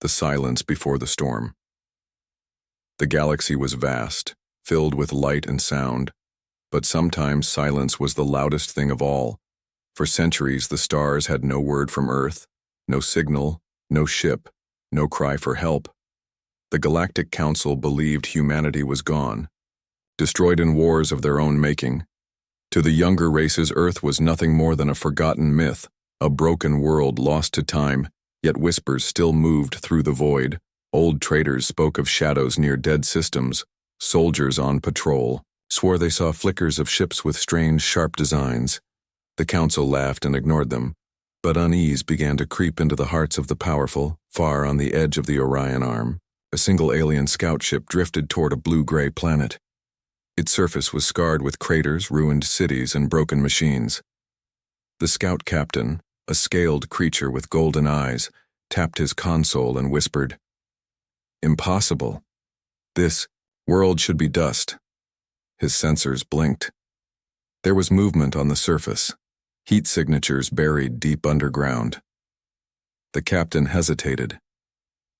the silence before the storm. The galaxy was vast, filled with light and sound, but sometimes silence was the loudest thing of all. For centuries, the stars had no word from Earth, no signal, no ship, no cry for help. The Galactic Council believed humanity was gone, destroyed in wars of their own making. To the younger races, Earth was nothing more than a forgotten myth, a broken world lost to time, yet whispers still moved through the void. Old traders spoke of shadows near dead systems. Soldiers on patrol swore they saw flickers of ships with strange, sharp designs. The council laughed and ignored them, but unease began to creep into the hearts of the powerful. Far on the edge of the Orion Arm, a single alien scout ship drifted toward a blue-gray planet. Its surface was scarred with craters, ruined cities, and broken machines. The scout captain, a scaled creature with golden eyes, tapped his console and whispered, "Impossible. This world should be dust." His sensors blinked. There was movement on the surface, heat signatures buried deep underground. The captain hesitated.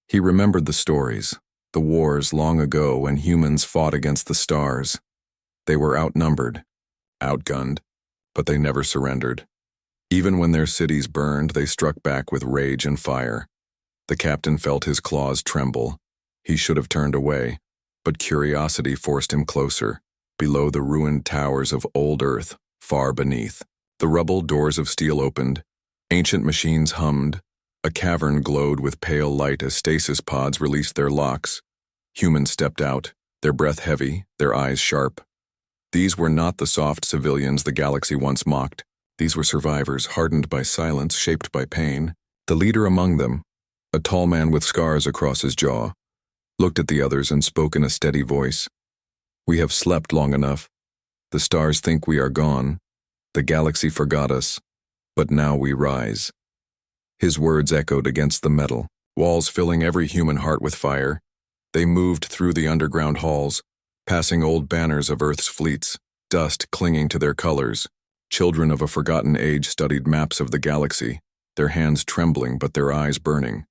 He remembered the stories, the wars long ago when humans fought against the stars. They were outnumbered, outgunned, but they never surrendered. Even when their cities burned, they struck back with rage and fire. The captain felt his claws tremble. He should have turned away, but curiosity forced him closer, below the ruined towers of old Earth, far beneath. The rubble doors of steel opened, ancient machines hummed, a cavern glowed with pale light as stasis pods released their locks. Humans stepped out, their breath heavy, their eyes sharp. These were not the soft civilians the galaxy once mocked. These were survivors, hardened by silence, shaped by pain. The leader among them, a tall man with scars across his jaw, looked at the others and spoke in a steady voice. "We have slept long enough. The stars think we are gone. The galaxy forgot us, but now we rise." His words echoed against the metal, walls filling every human heart with fire. They moved through the underground halls, passing old banners of Earth's fleets, dust clinging to their colors. Children of a forgotten age studied maps of the galaxy, their hands trembling but their eyes burning.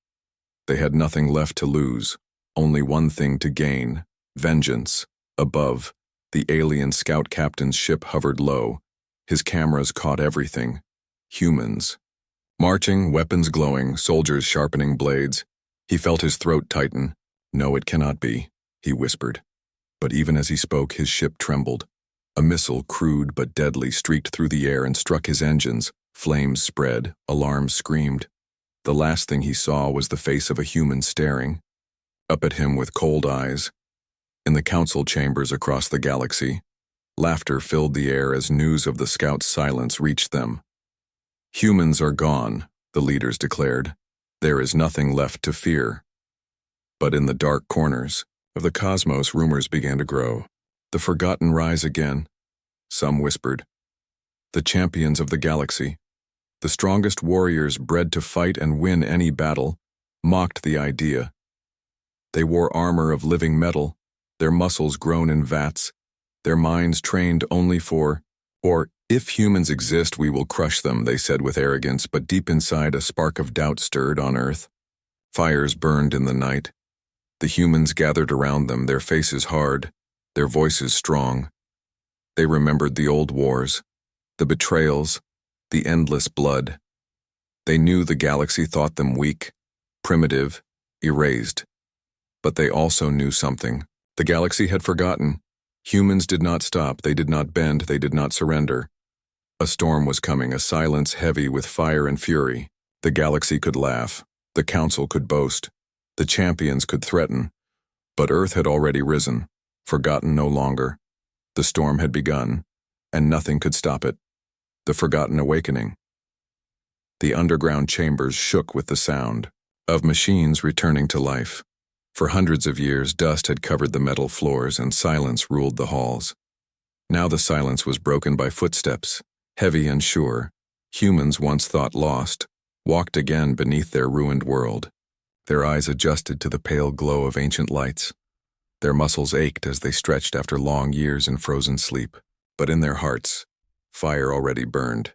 They had nothing left to lose, only one thing to gain: vengeance. Above, the alien scout captain's ship hovered low. His cameras caught everything. Humans. Marching, weapons glowing, soldiers sharpening blades. He felt his throat tighten. "No, it cannot be," he whispered. But even as he spoke, his ship trembled. A missile, crude but deadly, streaked through the air and struck his engines. Flames spread, alarms screamed. The last thing he saw was the face of a human staring up at him with cold eyes. In the council chambers across the galaxy, laughter filled the air as news of the scouts' silence reached them. "Humans are gone," the leaders declared. "There is nothing left to fear." But in the dark corners of the cosmos, rumors began to grow. "The forgotten rise again," some whispered. "The champions of the galaxy, the strongest warriors bred to fight and win any battle, mocked the idea. They wore armor of living metal, their muscles grown in vats, their minds trained only for, if humans exist, we will crush them," they said with arrogance, but deep inside a spark of doubt stirred on Earth. Fires burned in the night. The humans gathered around them, their faces hard, their voices strong. They remembered the old wars, the betrayals, the endless blood. They knew the galaxy thought them weak, primitive, erased. But they also knew something. The galaxy had forgotten. Humans did not stop, they did not bend, they did not surrender. A storm was coming, a silence heavy with fire and fury. The galaxy could laugh, the council could boast, the champions could threaten. But Earth had already risen, forgotten no longer. The storm had begun, and nothing could stop it. The forgotten awakening. The underground chambers shook with the sound of machines returning to life. For hundreds of years, dust had covered the metal floors and silence ruled the halls. Now the silence was broken by footsteps, heavy and sure. Humans once thought lost, walked again beneath their ruined world. Their eyes adjusted to the pale glow of ancient lights. Their muscles ached as they stretched after long years in frozen sleep. But in their hearts, fire already burned.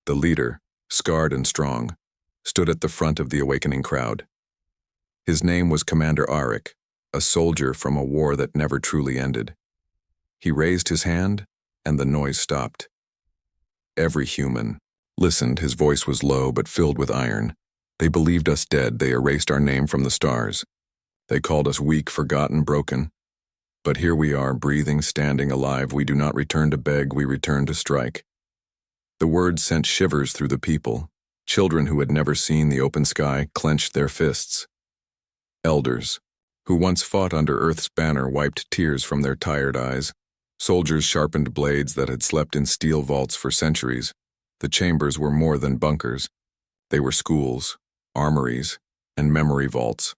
The leader, scarred and strong, stood at the front of the awakening crowd. His name was Commander Arik, a soldier from a war that never truly ended. He raised his hand, and the noise stopped. Every human listened. His voice was low but filled with iron. They believed us dead. They erased our name from the stars. They called us weak, forgotten, broken. But here we are, breathing, standing, alive. We do not return to beg, we return to strike. The words sent shivers through the people. Children who had never seen the open sky clenched their fists. Elders, who once fought under Earth's banner, wiped tears from their tired eyes. Soldiers sharpened blades that had slept in steel vaults for centuries. The chambers were more than bunkers. They were schools, armories, and memory vaults.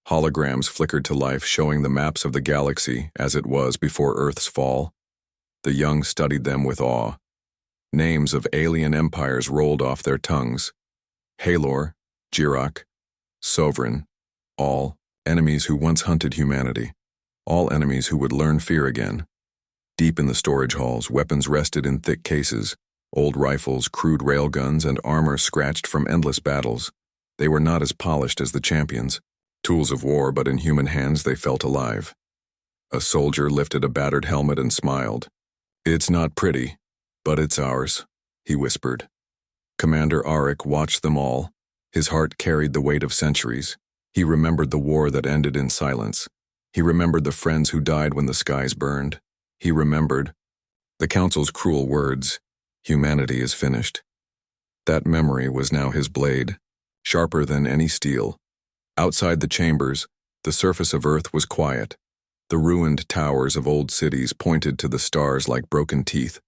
Holograms flickered to life, showing the maps of the galaxy as it was before Earth's fall. The young studied them with awe. Names of alien empires rolled off their tongues. Halor, Jirak, Sovereign, all enemies who once hunted humanity. All enemies who would learn fear again. Deep in the storage halls, weapons rested in thick cases. Old rifles, crude railguns, and armor scratched from endless battles. They were not as polished as the champions. Tools of war, but in human hands they felt alive. A soldier lifted a battered helmet and smiled. "It's not pretty, but it's ours," he whispered. Commander Arik watched them all. His heart carried the weight of centuries. He remembered the war that ended in silence. He remembered the friends who died when the skies burned. He remembered the Council's cruel words, "Humanity is finished." That memory was now his blade, sharper than any steel. Outside the chambers, the surface of Earth was quiet. The ruined towers of old cities pointed to the stars like broken teeth.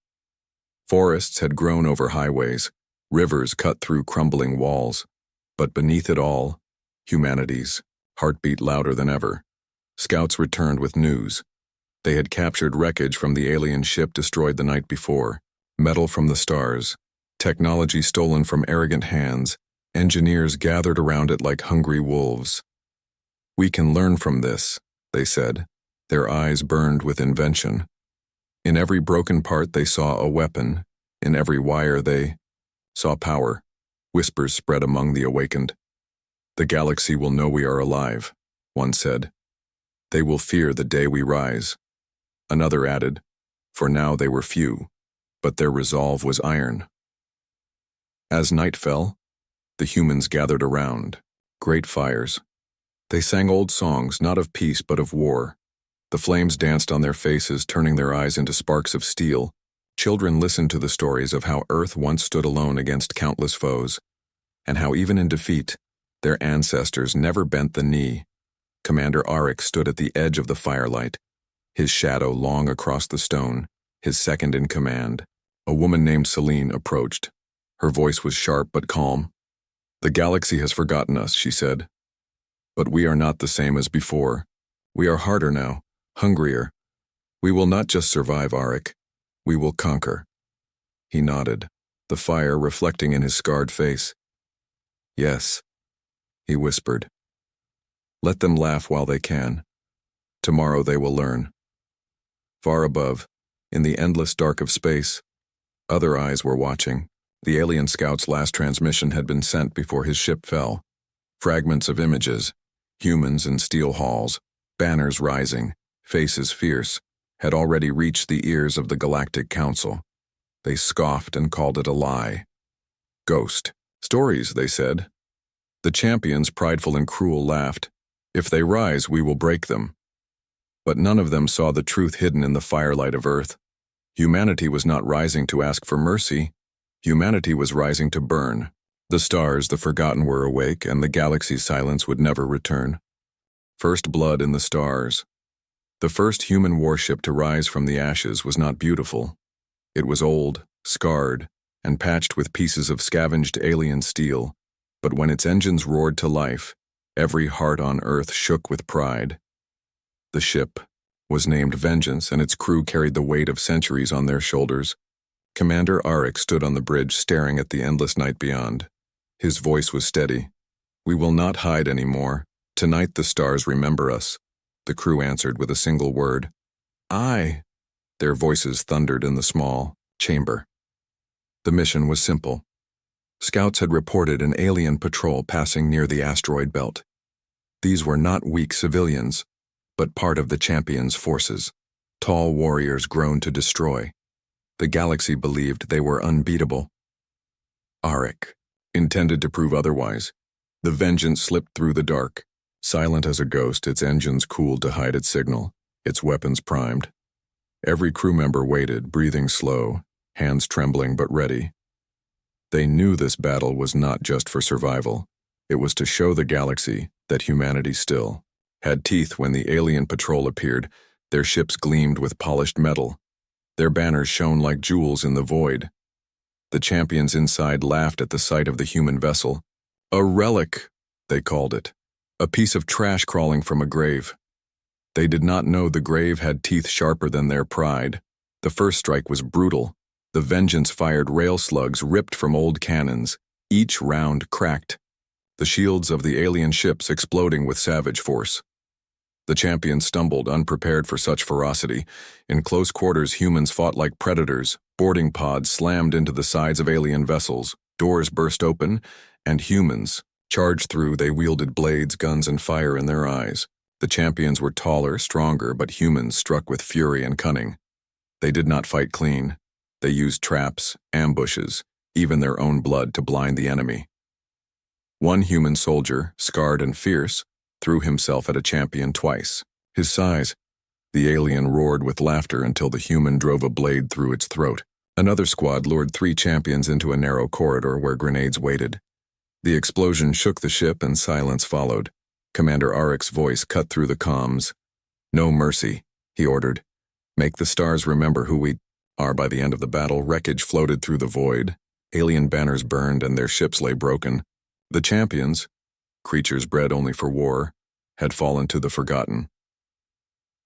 Forests had grown over highways, rivers cut through crumbling walls. But beneath it all, humanity's heart beat louder than ever. Scouts returned with news. They had captured wreckage from the alien ship destroyed the night before, metal from the stars, technology stolen from arrogant hands. Engineers gathered around it like hungry wolves. "We can learn from this," they said. Their eyes burned with invention. In every broken part they saw a weapon. In every wire they saw power. Whispers spread among the awakened. "The galaxy will know we are alive," one said. "They will fear the day we rise." Another added, "For now they were few, but their resolve was iron." As night fell, the humans gathered around, great fires. They sang old songs, not of peace but of war. The flames danced on their faces, turning their eyes into sparks of steel. Children listened to the stories of how Earth once stood alone against countless foes, and how even in defeat, their ancestors never bent the knee. Commander Arik stood at the edge of the firelight, his shadow long across the stone, his second in command. A woman named Celine approached. Her voice was sharp but calm. "The galaxy has forgotten us," she said. "But we are not the same as before. We are harder now, hungrier. We will not just survive, Arik. We will conquer." He nodded, the fire reflecting in his scarred face. "Yes," he whispered. "Let them laugh while they can. Tomorrow they will learn." Far above, in the endless dark of space, other eyes were watching. The alien scout's last transmission had been sent before his ship fell. Fragments of images, humans in steel halls, banners rising, faces fierce, had already reached the ears of the Galactic Council. They scoffed and called it a lie. "Ghost stories," they said. The champions, prideful and cruel, laughed. "If they rise, we will break them." But none of them saw the truth hidden in the firelight of Earth. Humanity was not rising to ask for mercy. Humanity was rising to burn. The stars, the forgotten, were awake, and the galaxy's silence would never return. First blood in the stars. The first human warship to rise from the ashes was not beautiful. It was old, scarred, and patched with pieces of scavenged alien steel. But when its engines roared to life, every heart on Earth shook with pride. The ship was named Vengeance, and its crew carried the weight of centuries on their shoulders. Commander Arik stood on the bridge, staring at the endless night beyond. His voice was steady. "We will not hide anymore. Tonight the stars remember us." The crew answered with a single word. "Aye." Their voices thundered in the small chamber. The mission was simple. Scouts had reported an alien patrol passing near the asteroid belt. These were not weak civilians, but part of the champion's forces. Tall warriors grown to destroy. The galaxy believed they were unbeatable. Arik intended to prove otherwise. The Vengeance slipped through the dark. Silent as a ghost, its engines cooled to hide its signal, its weapons primed. Every crew member waited, breathing slow, hands trembling but ready. They knew this battle was not just for survival. It was to show the galaxy that humanity still had teeth. When the alien patrol appeared, their ships gleamed with polished metal. Their banners shone like jewels in the void. The champions inside laughed at the sight of the human vessel. A relic, they called it. A piece of trash crawling from a grave. They did not know the grave had teeth sharper than their pride. The first strike was brutal. The Vengeance fired rail slugs ripped from old cannons. Each round cracked, the shields of the alien ships exploding with savage force. The champions stumbled, unprepared for such ferocity. In close quarters, humans fought like predators. Boarding pods slammed into the sides of alien vessels. Doors burst open, and humans charged through. They wielded blades, guns, and fire in their eyes. The champions were taller, stronger, but humans struck with fury and cunning. They did not fight clean. They used traps, ambushes, even their own blood to blind the enemy. One human soldier, scarred and fierce, threw himself at a champion twice. His size. The alien roared with laughter until the human drove a blade through its throat. Another squad lured 3 champions into a narrow corridor where grenades waited. The explosion shook the ship and silence followed. Commander Arik's voice cut through the comms. "No mercy," he ordered. "Make the stars remember who we are." By the end of the battle, wreckage floated through the void. Alien banners burned and their ships lay broken. The champions, creatures bred only for war, had fallen to the forgotten.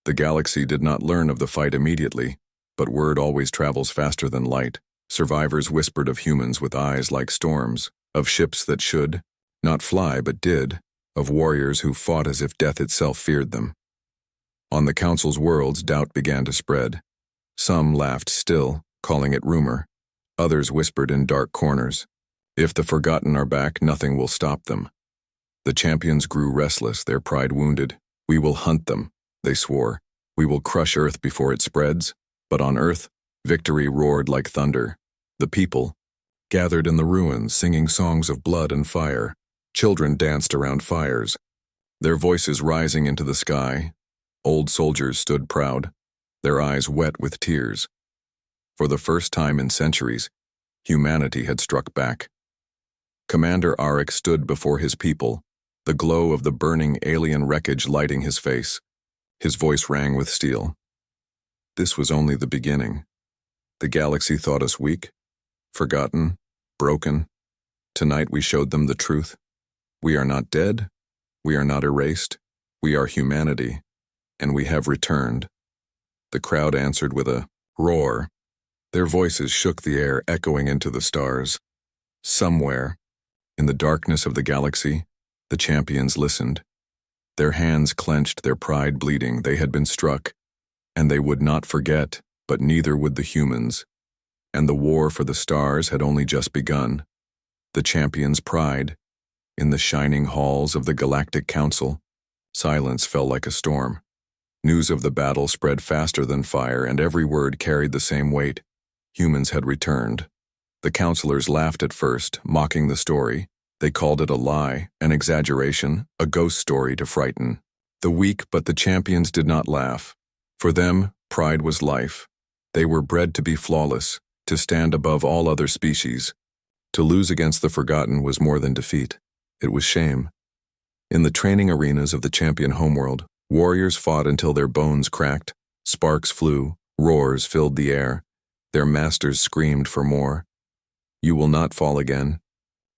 The galaxy did not learn of the fight immediately, but word always travels faster than light. Survivors whispered of humans with eyes like storms, of ships that should not fly but did, of warriors who fought as if death itself feared them. On the Council's worlds, doubt began to spread. Some laughed still, calling it rumor. Others whispered in dark corners, "If the forgotten are back, nothing will stop them." The champions grew restless, their pride wounded. "We will hunt them," they swore. "We will crush Earth before it spreads." But on Earth, victory roared like thunder. The people gathered in the ruins, singing songs of blood and fire. Children danced around fires, their voices rising into the sky. Old soldiers stood proud, their eyes wet with tears. For the first time in centuries, humanity had struck back. Commander Arik stood before his people, the glow of the burning alien wreckage lighting his face. His voice rang with steel. "This was only the beginning. The galaxy thought us weak, forgotten, broken. Tonight we showed them the truth. We are not dead. We are not erased. We are humanity, and we have returned." The crowd answered with a roar. Their voices shook the air, echoing into the stars. Somewhere, in the darkness of the galaxy, the champions listened. Their hands clenched, their pride bleeding. They had been struck, and they would not forget, but neither would the humans. And the war for the stars had only just begun. The champions' pride. In the shining halls of the Galactic Council, silence fell like a storm. News of the battle spread faster than fire, and every word carried the same weight. Humans had returned. The counselors laughed at first, mocking the story. They called it a lie, an exaggeration, a ghost story to frighten the weak, but the champions did not laugh. For them, pride was life. They were bred to be flawless, to stand above all other species. To lose against the forgotten was more than defeat. It was shame. In the training arenas of the champion homeworld, warriors fought until their bones cracked. Sparks flew, roars filled the air. Their masters screamed for more. "You will not fall again,"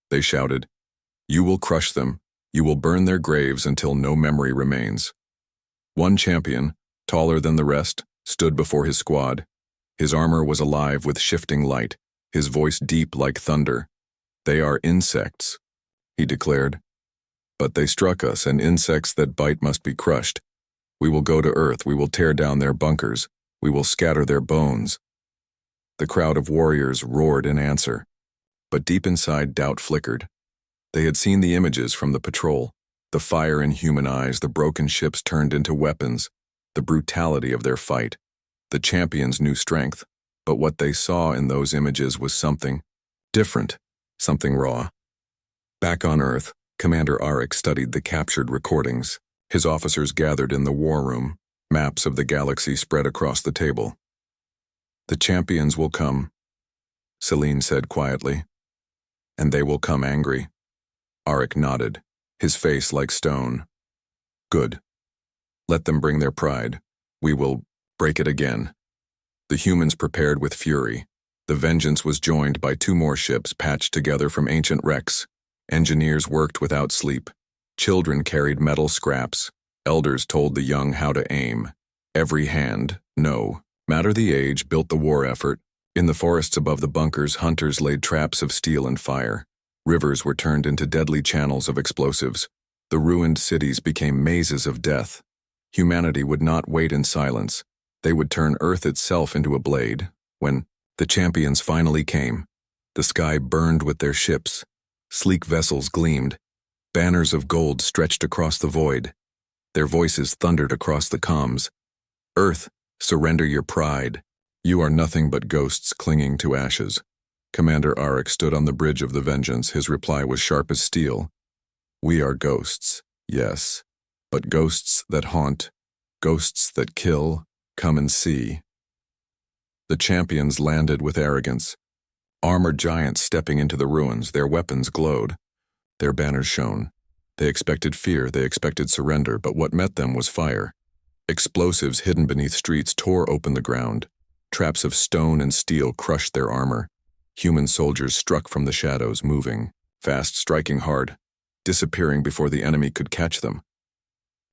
they shouted. "You will crush them. You will burn their graves until no memory remains." One champion, taller than the rest, stood before his squad. His armor was alive with shifting light, his voice deep like thunder. "They are insects," he declared. "But they struck us, and insects that bite must be crushed. We will go to Earth. We will tear down their bunkers. We will scatter their bones." The crowd of warriors roared in answer. But deep inside, doubt flickered. They had seen the images from the patrol, The fire in human eyes, the broken ships turned into weapons, the brutality of their fight. The champions knew strength, but what they saw in those images was something different, something raw. Back on Earth, Commander Arik studied the captured recordings. His officers gathered in the war room, maps of the galaxy spread across the table. "The champions will come," Celine said quietly. "And they will come angry." Arik nodded, his face like stone. "Good. Let them bring their pride. We will break it again." The humans prepared with fury. The Vengeance was joined by 2 more ships patched together from ancient wrecks. Engineers worked without sleep. Children carried metal scraps. Elders told the young how to aim. Every hand, no matter the age, built the war effort. In the forests above the bunkers, hunters laid traps of steel and fire. Rivers were turned into deadly channels of explosives. The ruined cities became mazes of death. Humanity would not wait in silence. They would turn Earth itself into a blade. When the champions finally came, the sky burned with their ships. Sleek vessels gleamed. Banners of gold stretched across the void. Their voices thundered across the comms. "Earth, surrender your pride. You are nothing but ghosts clinging to ashes." Commander Arik stood on the bridge of the Vengeance. His reply was sharp as steel. "We are ghosts, yes, but ghosts that haunt, ghosts that kill. Come and see." The champions landed with arrogance. Armored giants stepping into the ruins, their weapons glowed. Their banners shone. They expected fear, they expected surrender, but what met them was fire. Explosives hidden beneath streets tore open the ground. Traps of stone and steel crushed their armor. Human soldiers struck from the shadows, moving, fast, striking hard, disappearing before the enemy could catch them.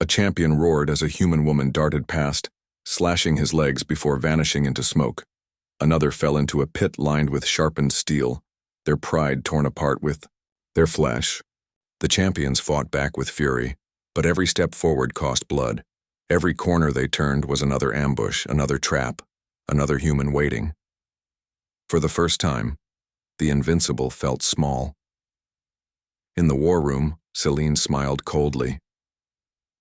A champion roared as a human woman darted past, slashing his legs before vanishing into smoke. Another fell into a pit lined with sharpened steel, their pride torn apart with their flesh. The champions fought back with fury, but every step forward cost blood. Every corner they turned was another ambush, another trap, another human waiting. For the first time, the invincible felt small. In the war room, Celine smiled coldly.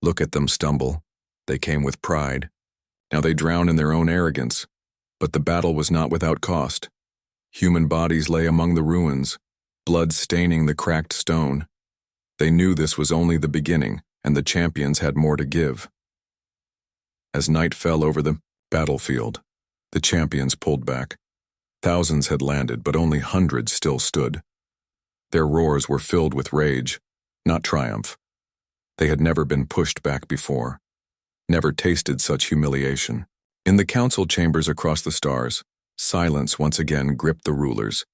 "Look at them stumble. They came with pride. Now they drown in their own arrogance. But the battle was not without cost. Human bodies lay among the ruins, blood staining the cracked stone. They knew this was only the beginning, and the champions had more to give." As night fell over the battlefield, the champions pulled back. Thousands had landed, but only hundreds still stood. Their roars were filled with rage, not triumph. They had never been pushed back before, never tasted such humiliation. In the council chambers across the stars, silence once again gripped the rulers.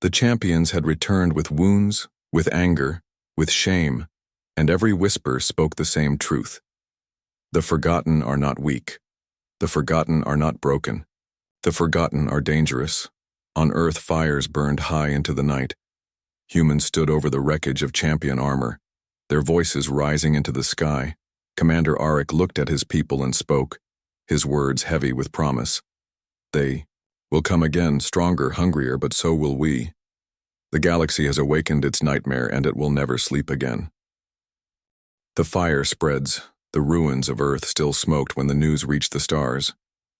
The champions had returned with wounds, with anger, with shame, and every whisper spoke the same truth. The forgotten are not weak. The forgotten are not broken. The forgotten are dangerous. On Earth, fires burned high into the night. Humans stood over the wreckage of champion armor, their voices rising into the sky. Commander Arik looked at his people and spoke, his words heavy with promise. "They will come again, stronger, hungrier, but so will we. The galaxy has awakened its nightmare, and it will never sleep again." The fire spreads. The ruins of Earth still smoked when the news reached the stars.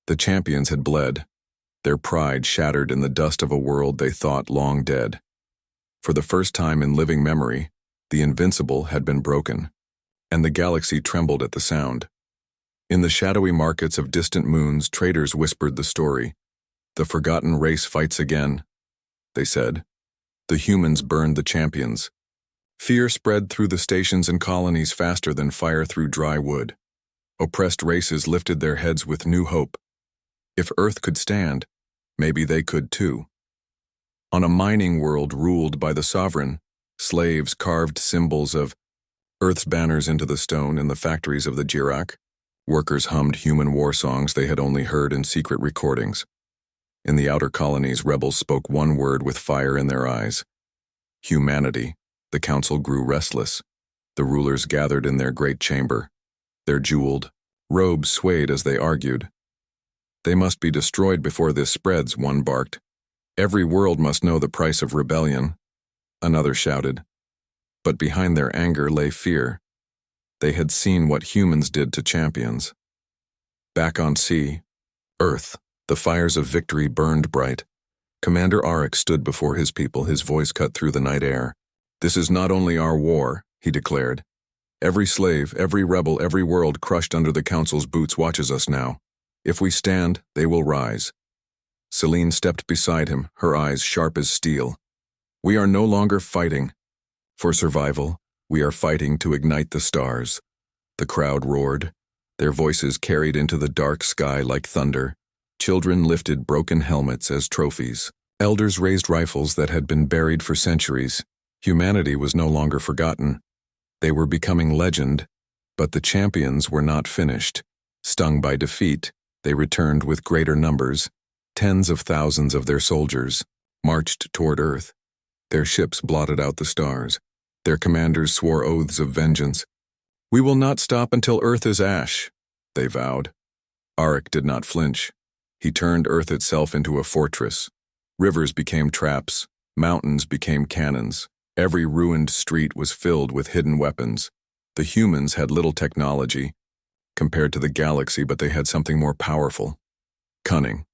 The champions had bled, their pride shattered in the dust of a world they thought long dead. For the first time in living memory, the invincible had been broken, and the galaxy trembled at the sound. In the shadowy markets of distant moons, traders whispered the story. "The forgotten race fights again," they said. "The humans burned the champions." Fear spread through the stations and colonies faster than fire through dry wood. Oppressed races lifted their heads with new hope. If Earth could stand, maybe they could too. On a mining world ruled by the sovereign, slaves carved symbols of Earth's banners into the stone in the factories of the Jirak. Workers hummed human war songs they had only heard in secret recordings. In the outer colonies, rebels spoke one word with fire in their eyes: humanity. The council grew restless. The rulers gathered in their great chamber. Their jeweled robes swayed as they argued. "They must be destroyed before this spreads," one barked. "Every world must know the price of rebellion," another shouted. But behind their anger lay fear. They had seen what humans did to champions. Back on sea, Earth, the fires of victory burned bright. Commander Auric stood before his people, his voice cut through the night air. "This is not only our war," he declared. "Every slave, every rebel, every world crushed under the Council's boots watches us now. If we stand, they will rise." Celine stepped beside him, her eyes sharp as steel. "We are no longer fighting for survival. We are fighting to ignite the stars." The crowd roared. Their voices carried into the dark sky like thunder. Children lifted broken helmets as trophies. Elders raised rifles that had been buried for centuries. Humanity was no longer forgotten. They were becoming legend, but the champions were not finished. Stung by defeat, they returned with greater numbers. Tens of thousands of their soldiers marched toward Earth. Their ships blotted out the stars. Their commanders swore oaths of vengeance. "We will not stop until Earth is ash," they vowed. Auric did not flinch. He turned Earth itself into a fortress. Rivers became traps. Mountains became cannons. Every ruined street was filled with hidden weapons. The humans had little technology compared to the galaxy, but they had something more powerful: cunning.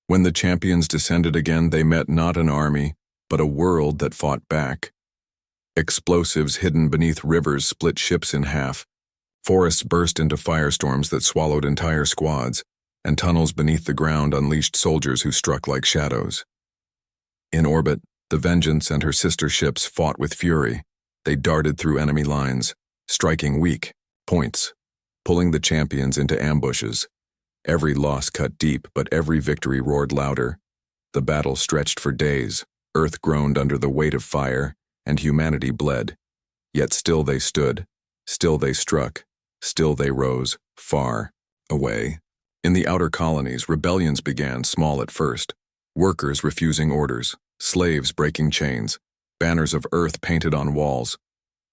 When the champions descended again, they met not an army, but a world that fought back. Explosives hidden beneath rivers split ships in half. Forests burst into firestorms that swallowed entire squads, and tunnels beneath the ground unleashed soldiers who struck like shadows. In orbit, the Vengeance and her sister ships fought with fury. They darted through enemy lines, striking weak points, pulling the champions into ambushes. Every loss cut deep, but every victory roared louder. The battle stretched for days. Earth groaned under the weight of fire, and humanity bled. Yet still they stood, still they struck, still they rose, far away. In the outer colonies, rebellions began, small at first. Workers refusing orders, slaves breaking chains, banners of Earth painted on walls.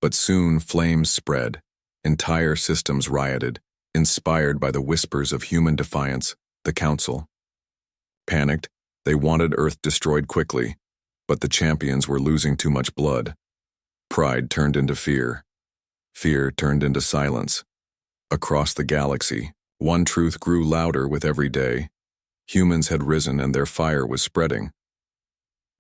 But soon flames spread. Entire systems rioted, inspired by the whispers of human defiance. The Council panicked. They wanted Earth destroyed quickly, but the champions were losing too much blood. Pride turned into fear. Fear turned into silence. Across the galaxy, one truth grew louder with every day. Humans had risen and their fire was spreading.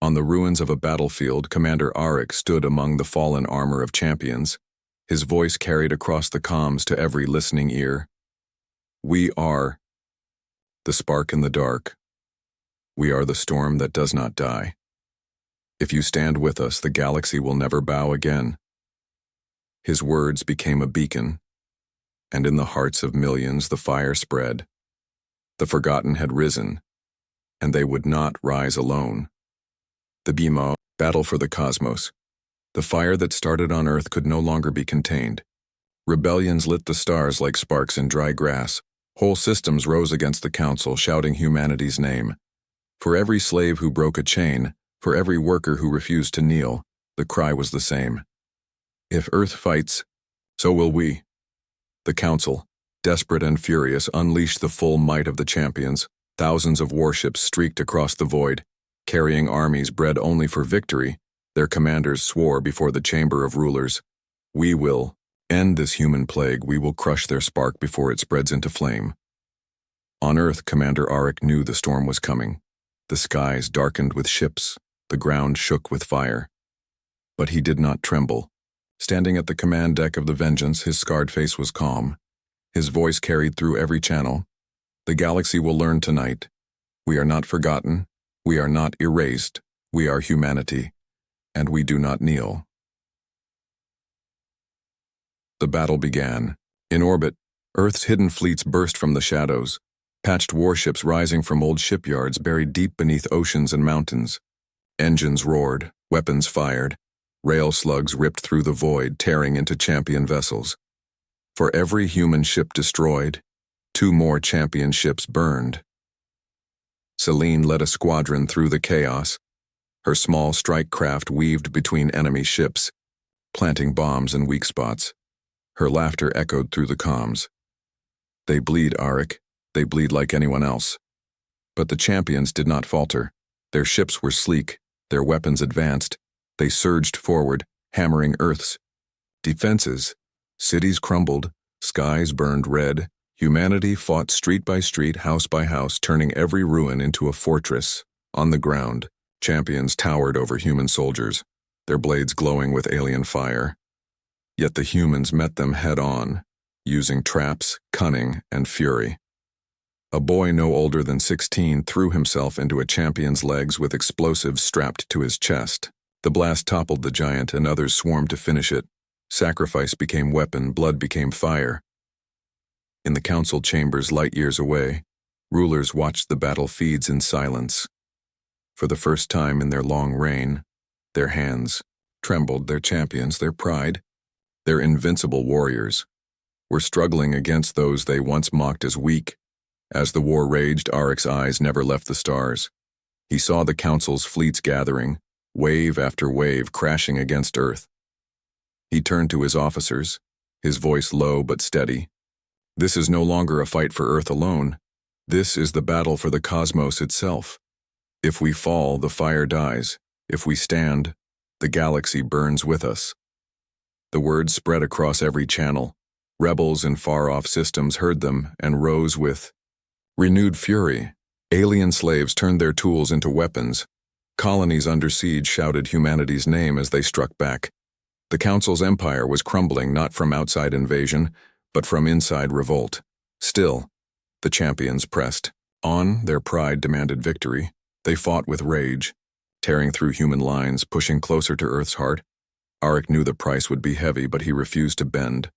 On the ruins of a battlefield, Commander Auric stood among the fallen armor of champions. His voice carried across the comms to every listening ear. "We are the spark in the dark. We are the storm that does not die. If you stand with us, the galaxy will never bow again." His words became a beacon, and in the hearts of millions the fire spread. The forgotten had risen, and they would not rise alone. The BMO, battle for the cosmos. The fire that started on Earth could no longer be contained. Rebellions lit the stars like sparks in dry grass. Whole systems rose against the Council, shouting humanity's name. For every slave who broke a chain, for every worker who refused to kneel, the cry was the same: "If Earth fights, so will we." The Council, desperate and furious, unleashed the full might of the champions. Thousands of warships streaked across the void, carrying armies bred only for victory. Their commanders swore before the Chamber of Rulers, "We will end this human plague. We will crush their spark before it spreads into flame." On Earth, Commander Auric knew the storm was coming. The skies darkened with ships. The ground shook with fire. But he did not tremble. Standing at the command deck of the Vengeance, his scarred face was calm. His voice carried through every channel. "The galaxy will learn tonight. We are not forgotten. We are not erased. We are humanity, and we do not kneel." The battle began. In orbit, Earth's hidden fleets burst from the shadows, patched warships rising from old shipyards buried deep beneath oceans and mountains. Engines roared, weapons fired, rail slugs ripped through the void, tearing into champion vessels. For every human ship destroyed, 2 more champion ships burned. Celine led a squadron through the chaos. Her small strike craft weaved between enemy ships, planting bombs in weak spots. Her laughter echoed through the comms. "They bleed, Auric. They bleed like anyone else." But the champions did not falter. Their ships were sleek, their weapons advanced. They surged forward, hammering Earth's defenses. Cities crumbled, skies burned red, humanity fought street by street, house by house, turning every ruin into a fortress. On the ground, champions towered over human soldiers, their blades glowing with alien fire. Yet the humans met them head-on, using traps, cunning, and fury. A boy no older than 16 threw himself into a champion's legs with explosives strapped to his chest. The blast toppled the giant, and others swarmed to finish it. Sacrifice became weapon, blood became fire. In the council chambers light years away, rulers watched the battlefields in silence. For the first time in their long reign, their hands trembled. Their champions, their pride, their invincible warriors, were struggling against those they once mocked as weak. As the war raged, Arik's eyes never left the stars. He saw the council's fleets gathering, wave after wave crashing against Earth. He turned to his officers, his voice low but steady. This is no longer a fight for Earth alone. This is the battle for the cosmos itself. If we fall, the fire dies. If we stand, the galaxy burns with us. The words spread across every channel. Rebels in far-off systems heard them and rose with renewed fury. Alien slaves turned their tools into weapons. Colonies under siege shouted humanity's name as they struck back. The Council's empire was crumbling not from outside invasion, but from inside revolt. Still, the champions pressed on. Their pride demanded victory. They fought with rage, tearing through human lines, pushing closer to Earth's heart. Arik knew the price would be heavy, but he refused to bend.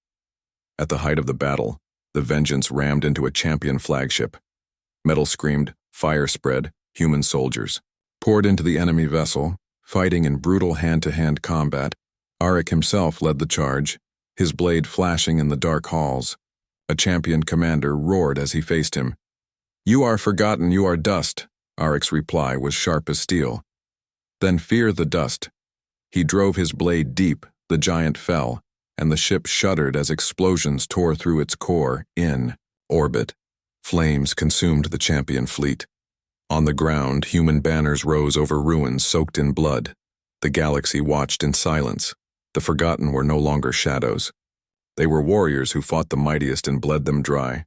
At the height of the battle, the Vengeance rammed into a champion flagship. Metal screamed, fire spread, human soldiers poured into the enemy vessel, fighting in brutal hand-to-hand combat. Arik himself led the charge, his blade flashing in the dark halls. A champion commander roared as he faced him. "You are forgotten, you are dust." Arik's reply was sharp as steel. "Then fear the dust." He drove his blade deep, the giant fell, and the ship shuddered as explosions tore through its core. In orbit, flames consumed the champion fleet. On the ground, human banners rose over ruins soaked in blood. The galaxy watched in silence. The forgotten were no longer shadows. They were warriors who fought the mightiest and bled them dry.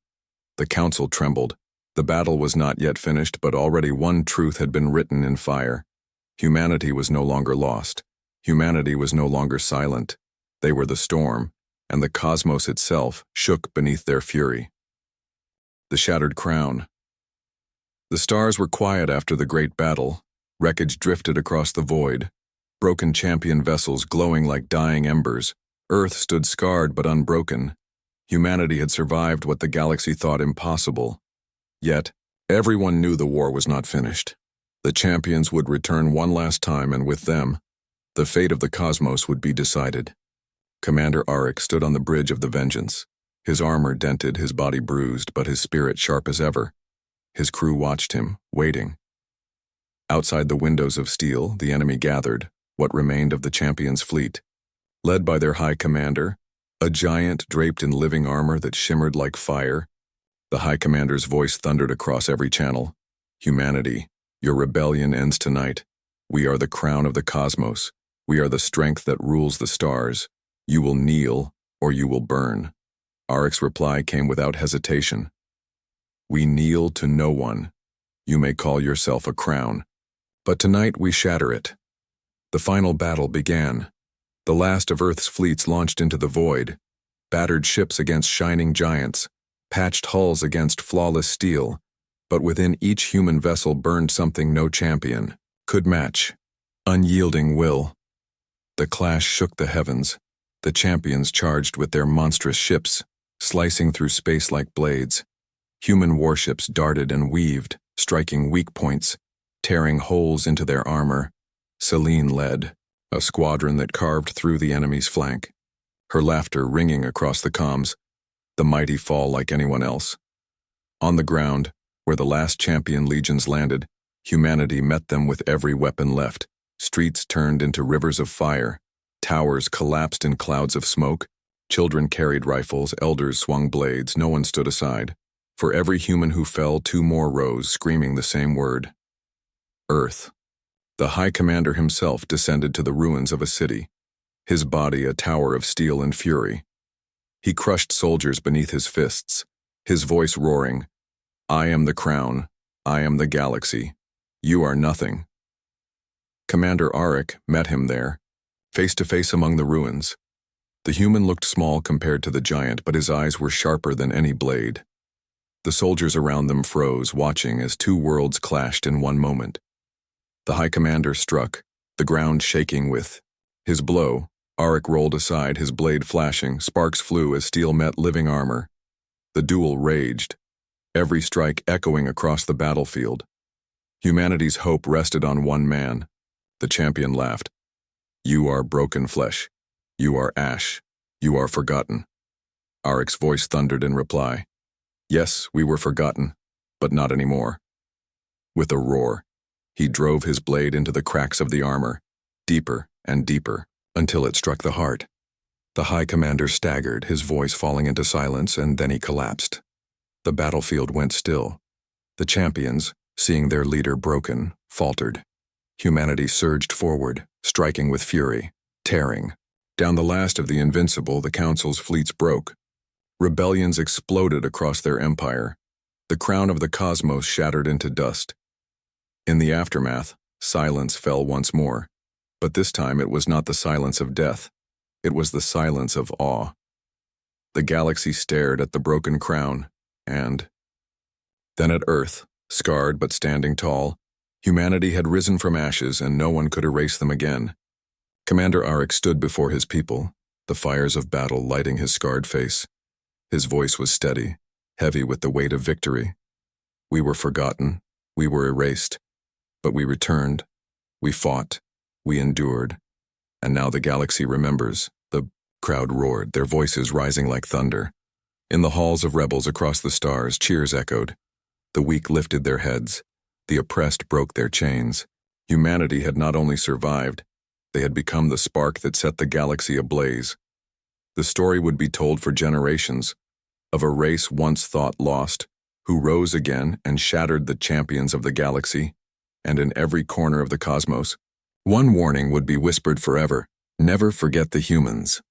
The council trembled. The battle was not yet finished, but already one truth had been written in fire. Humanity was no longer lost. Humanity was no longer silent. They were the storm, and the cosmos itself shook beneath their fury. The shattered crown. The stars were quiet after the great battle. Wreckage drifted across the void. Broken champion vessels glowing like dying embers. Earth stood scarred but unbroken. Humanity had survived what the galaxy thought impossible. Yet, everyone knew the war was not finished. The champions would return one last time, and with them, the fate of the cosmos would be decided. Commander Arik stood on the bridge of the Vengeance. His armor dented, his body bruised, but his spirit sharp as ever. His crew watched him, waiting. Outside the windows of steel, the enemy gathered, what remained of the champions' fleet. Led by their high commander, a giant draped in living armor that shimmered like fire. The High Commander's voice thundered across every channel. "Humanity, your rebellion ends tonight. We are the crown of the cosmos. We are the strength that rules the stars. You will kneel, or you will burn." Arik's reply came without hesitation. "We kneel to no one. You may call yourself a crown. But tonight we shatter it." The final battle began. The last of Earth's fleets launched into the void. Battered ships against shining giants. Patched hulls against flawless steel, but within each human vessel burned something no champion could match: unyielding will. The clash shook the heavens. The champions charged with their monstrous ships, slicing through space like blades. Human warships darted and weaved, striking weak points, tearing holes into their armor. Selene led, a squadron that carved through the enemy's flank, her laughter ringing across the comms. The mighty fall like anyone else. On the ground, where the last champion legions landed, humanity met them with every weapon left. Streets turned into rivers of fire. Towers collapsed in clouds of smoke. Children carried rifles, elders swung blades. No one stood aside. For every human who fell, two more rose, screaming the same word: Earth. The High Commander himself descended to the ruins of a city, his body a tower of steel and fury. He crushed soldiers beneath his fists, his voice roaring, "I am the crown. I am the galaxy. You are nothing." Commander Auric met him there, face to face among the ruins. The human looked small compared to the giant, but his eyes were sharper than any blade. The soldiers around them froze, watching as two worlds clashed in one moment. The High Commander struck, the ground shaking with his blow. Auric rolled aside, his blade flashing, sparks flew as steel met living armor. The duel raged, every strike echoing across the battlefield. Humanity's hope rested on one man. The champion laughed. "You are broken flesh. You are ash. You are forgotten." Auric's voice thundered in reply. "Yes, we were forgotten, but not anymore." With a roar, he drove his blade into the cracks of the armor, deeper and deeper, until it struck the heart. The High Commander staggered, his voice falling into silence, and then he collapsed. The battlefield went still. The champions, seeing their leader broken, faltered. Humanity surged forward, striking with fury, tearing. Down the last of the invincible, the Council's fleets broke. Rebellions exploded across their empire. The crown of the cosmos shattered into dust. In the aftermath, silence fell once more. But this time it was not the silence of death. It was the silence of awe. The galaxy stared at the broken crown, and then at Earth, scarred but standing tall. Humanity had risen from ashes, and no one could erase them again. Commander Auric stood before his people, the fires of battle lighting his scarred face. His voice was steady, heavy with the weight of victory. "We were forgotten, we were erased, but we returned, we fought, we endured, and now the galaxy remembers." The crowd roared, their voices rising like thunder. In the halls of rebels across the stars, cheers echoed. The weak lifted their heads, the oppressed broke their chains. Humanity had not only survived, they had become the spark that set the galaxy ablaze. The story would be told for generations, of a race once thought lost, who rose again and shattered the champions of the galaxy, and in every corner of the cosmos. One warning would be whispered forever: never forget the humans.